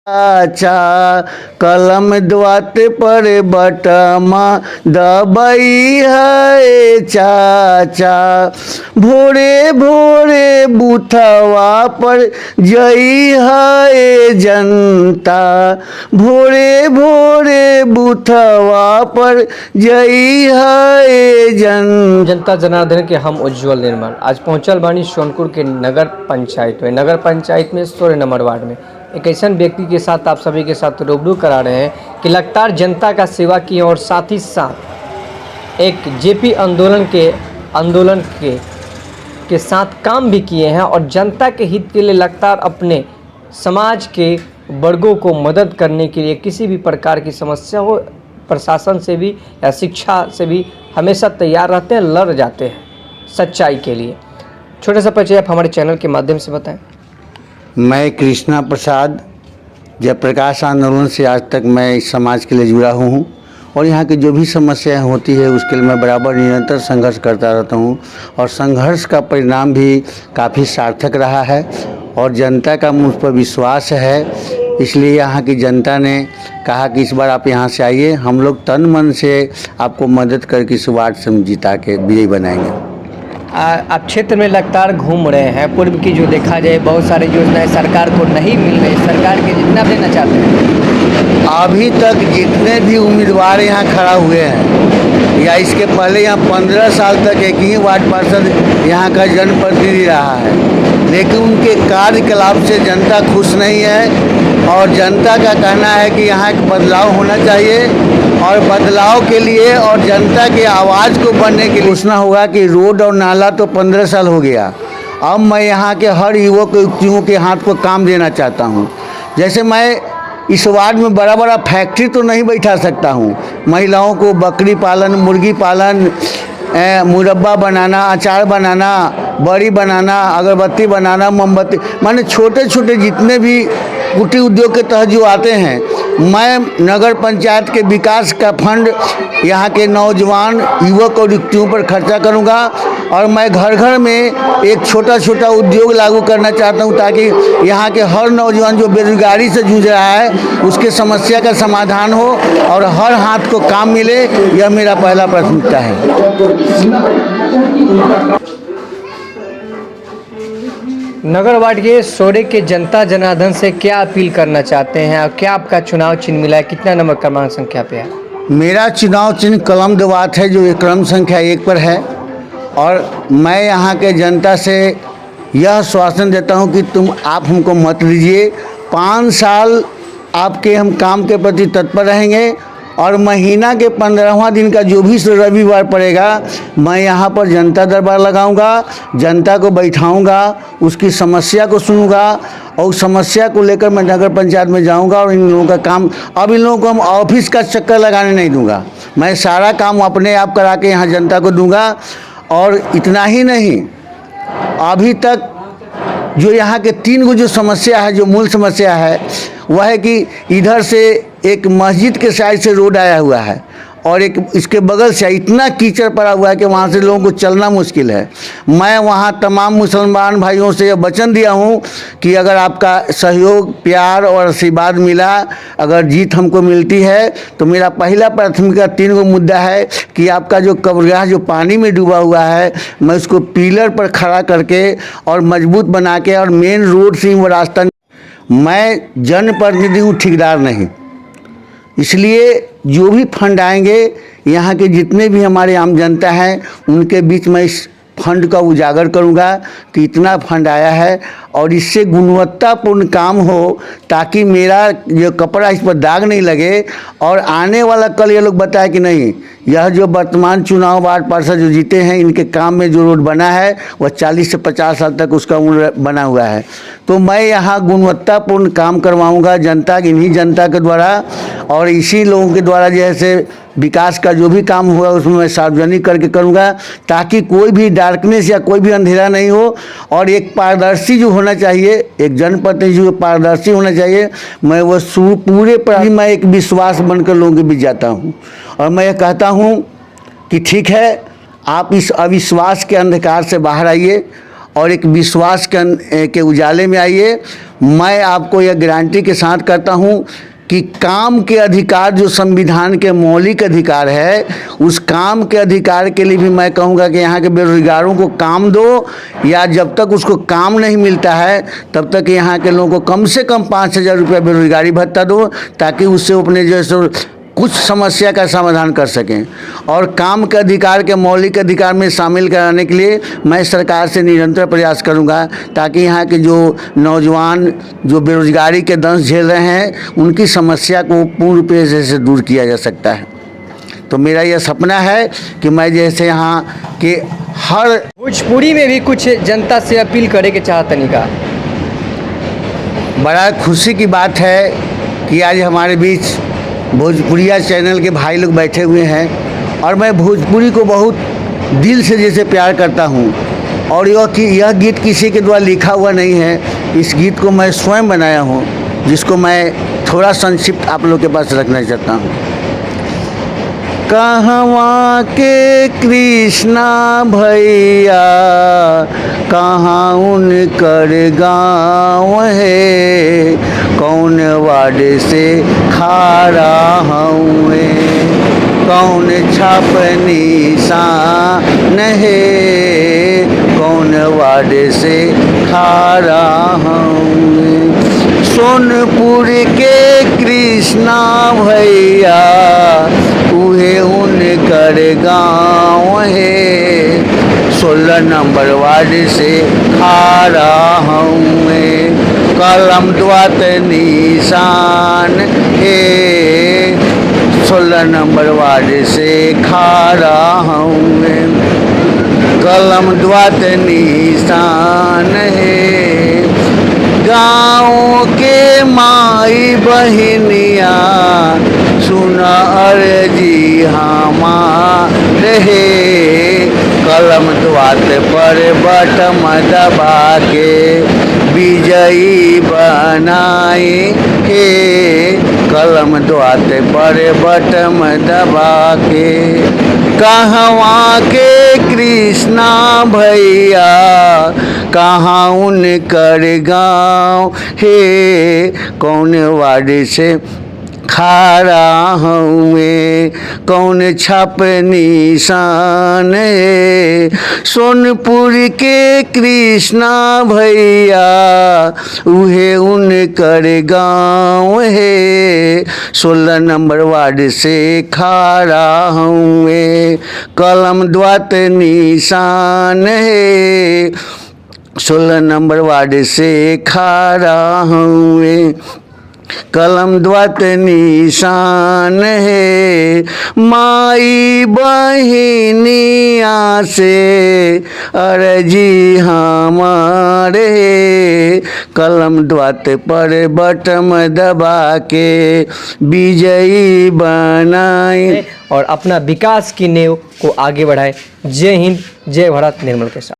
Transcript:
अच्छा कलम द्वात पर बटमा दबई है चाचा, भोरे भोरे बूथवा पर जई है जनता, भोरे भोरे बूथवा पर जई है जनता जनार्दन के हम उज्जवल निर्माण आज पहुंचल बानी सोनपुर के नगर पंचायत में। नगर पंचायत में 16 नंबर वार्ड में एक ऐसा व्यक्ति के साथ आप सभी के साथ रूबरू करा रहे हैं कि लगातार जनता का सेवा किए और साथ ही साथ एक जेपी आंदोलन के साथ काम भी किए हैं और जनता के हित के लिए लगातार अपने समाज के वर्गों को मदद करने के लिए किसी भी प्रकार की समस्या हो प्रशासन से भी या शिक्षा से भी हमेशा तैयार रहते हैं, लड़ जाते हैं सच्चाई के लिए। छोटा सा परिचय आप हमारे चैनल के माध्यम से बताएं। मैं कृष्णा प्रसाद जयप्रकाश आंदोलन से आज तक मैं इस समाज के लिए जुड़ा हूँ और यहाँ की जो भी समस्याएं होती है उसके लिए मैं बराबर निरंतर संघर्ष करता रहता हूँ और संघर्ष का परिणाम भी काफ़ी सार्थक रहा है और जनता का मुझ पर विश्वास है। इसलिए यहाँ की जनता ने कहा कि इस बार आप यहाँ से आइए, हम लोग तन मन से आपको मदद करके इस वार्ड से जिता के विजयी बनाएंगे। आप क्षेत्र में लगातार घूम रहे हैं, पूर्व की जो देखा जाए बहुत सारी योजनाएं सरकार को नहीं मिल रही, सरकार के जितना देना चाहते हैं। अभी तक जितने भी उम्मीदवार यहाँ खड़ा हुए हैं या इसके पहले यहाँ 15 साल तक एक ही वार्ड पार्षद यहाँ का जनप्रतिनिधि रहा है, लेकिन उनके कार्यकलाप से जनता खुश नहीं है और जनता का कहना है कि यहाँ एक बदलाव होना चाहिए और बदलाव के लिए और जनता के आवाज़ को बनने के लिए पूछना होगा कि रोड और नाला तो 15 साल हो गया, अब मैं यहाँ के हर युवक युवतियों के हाथ को काम देना चाहता हूँ। जैसे मैं इस वार्ड में बड़ा बड़ा फैक्ट्री तो नहीं बैठा सकता हूँ, महिलाओं को बकरी पालन, मुर्गी पालन, मुरब्बा बनाना, अचार बनाना, बड़ी बनाना, अगरबत्ती बनाना, मोमबत्ती, माने छोटे छोटे जितने भी कुटीर उद्योग के तहत जो आते हैं, मैं नगर पंचायत के विकास का फंड यहाँ के नौजवान युवक और युवतियों पर खर्चा करूँगा और मैं घर घर में एक छोटा छोटा उद्योग लागू करना चाहता हूँ ताकि यहाँ के हर नौजवान जो बेरोजगारी से जूझ रहा है उसके समस्या का समाधान हो और हर हाथ को काम मिले। यह मेरा पहला प्राथमिकता है। नगर वार्ड के सोरे के जनता जनार्दन से क्या अपील करना चाहते हैं और क्या आपका चुनाव चिन्ह मिला है, कितना नंबर क्रमांक संख्या पे है? मेरा चुनाव चिन्ह कलम दवात है जो क्रम संख्या 1 पर है और मैं यहाँ के जनता से यह आश्वासन देता हूँ कि आप हमको मत दीजिए, 5 साल आपके हम काम के प्रति तत्पर रहेंगे और महीना के 15वां दिन का जो भी रविवार पड़ेगा मैं यहाँ पर जनता दरबार लगाऊंगा, जनता को बैठाऊंगा, उसकी समस्या को सुनूंगा और उस समस्या को लेकर मैं नगर पंचायत में जाऊंगा और इन लोगों का काम, अब इन लोगों को हम ऑफिस का चक्कर लगाने नहीं दूंगा, मैं सारा काम अपने आप करा के यहाँ जनता को दूंगा। और इतना ही नहीं, अभी तक जो यहाँ के 3 गो जो समस्या है, जो मूल समस्या है वह है कि इधर से एक मस्जिद के साइड से रोड आया हुआ है और एक इसके बगल से इतना कीचड़ पड़ा हुआ है कि वहाँ से लोगों को चलना मुश्किल है। मैं वहाँ तमाम मुसलमान भाइयों से यह वचन दिया हूँ कि अगर आपका सहयोग, प्यार और आशीर्वाद मिला, अगर जीत हमको मिलती है तो मेरा पहला प्राथमिकता 3 गो मुद्दा है कि आपका जो कब्रगाह जो पानी में डूबा हुआ है मैं उसको पिलर पर खड़ा करके और मजबूत बना के और मेन रोड से वो रास्ता, मैं जनप्रतिनिधि हूँ, ठेकेदार नहीं, इसलिए जो भी फंड आएंगे यहाँ के जितने भी हमारे आम जनता हैं उनके बीच में इस फंड का उजागर करूँगा कि इतना फंड आया है और इससे गुणवत्तापूर्ण काम हो ताकि मेरा जो कपड़ा इस पर दाग नहीं लगे और आने वाला कल ये लोग बताए कि नहीं, यह जो वर्तमान चुनाव वार्ड पार्षद जो जीते हैं इनके काम में जो रोड बना है वह 40 से 50 साल तक उसका उम्र बना हुआ है। तो मैं यहाँ गुणवत्तापूर्ण काम करवाऊँगा जनता, इन्हीं जनता के द्वारा और इसी लोगों के द्वारा जैसे विकास का जो भी काम हुआ उसमें मैं सार्वजनिक करके करूँगा ताकि कोई भी डार्कनेस या कोई भी अंधेरा नहीं हो और एक पारदर्शी जो होना चाहिए, एक जनप्रतिनिधि जो पारदर्शी होना चाहिए, मैं वो पूरे पर मैं एक विश्वास बनकर लोगों के बीच जाता हूँ और मैं ये कहता हूँ कि ठीक है, आप इस अविश्वास के अंधकार से बाहर आइए और एक विश्वास के उजाले में आइए। मैं आपको यह गारंटी के साथ करता हूँ कि काम के अधिकार जो संविधान के मौलिक अधिकार है, उस काम के अधिकार के लिए भी मैं कहूँगा कि यहाँ के बेरोजगारों को काम दो, या जब तक उसको काम नहीं मिलता है तब तक यहाँ के लोगों को कम से कम 5,000 रुपया बेरोजगारी भत्ता दो, ताकि उससे अपने जैसे कुछ समस्या का समाधान कर सकें। और काम के अधिकार के मौलिक अधिकार में शामिल कराने के लिए मैं सरकार से निरंतर प्रयास करूंगा, ताकि यहाँ के जो नौजवान जो बेरोजगारी के दंश झेल रहे हैं उनकी समस्या को पूर्ण रूप से दूर किया जा सकता है। तो मेरा यह सपना है कि मैं जैसे यहाँ के हर भोजपुरी में भी कुछ जनता से अपील करे के चाहतनी का। बड़ा खुशी की बात है कि आज हमारे बीच भोजपुरिया चैनल के भाई लोग बैठे हुए हैं, और मैं भोजपुरी को बहुत दिल से जैसे प्यार करता हूँ। और यह गीत किसी के द्वारा लिखा हुआ नहीं है, इस गीत को मैं स्वयं बनाया हूँ, जिसको मैं थोड़ा संक्षिप्त आप लोग के पास रखना चाहता हूँ। कहवा के कृष्णा भैया, कहाँ उनकर गाँव है, कौन वार्ड से खारा हुए, कौन छाप निशान है, कौन वार्ड से खारा हुए। सोनपुर के कृष्णा भैया, उहे उनकर गाँव है, 16 नंबर वार्ड से खारा हुए, कलम द्वात निशान है, 16 नंबर वार्ड से खारा हुए, कलम द्वात निशान है। गाँव के माई बहनिया, सुना अर्जी हमारे, कलम द्वात पर बटम दबा के विजयी बनाए हे, कलम द्वात पर बटम दबा के। कहवा के कृष्णा भैया, कहाँ उनकर गाँव हे, कौन वार्ड से खारा हुए, कौन छाप निशान है, सोनपुर के कृष्णा भैया, उहे उनकर गाँव है, 16 नंबर वार्ड से खारा हुए, कलम द्वात निशान है, 16 नंबर वार्ड से खारा हुए, कलम द्वात निशान है। माई बहिनिया से अर्जी हमारे, कलम द्वात पर बटम दबा के विजयी बनाए और अपना विकास की नींव को आगे बढ़ाए। जय हिंद, जय भारत। निर्मल के साथ।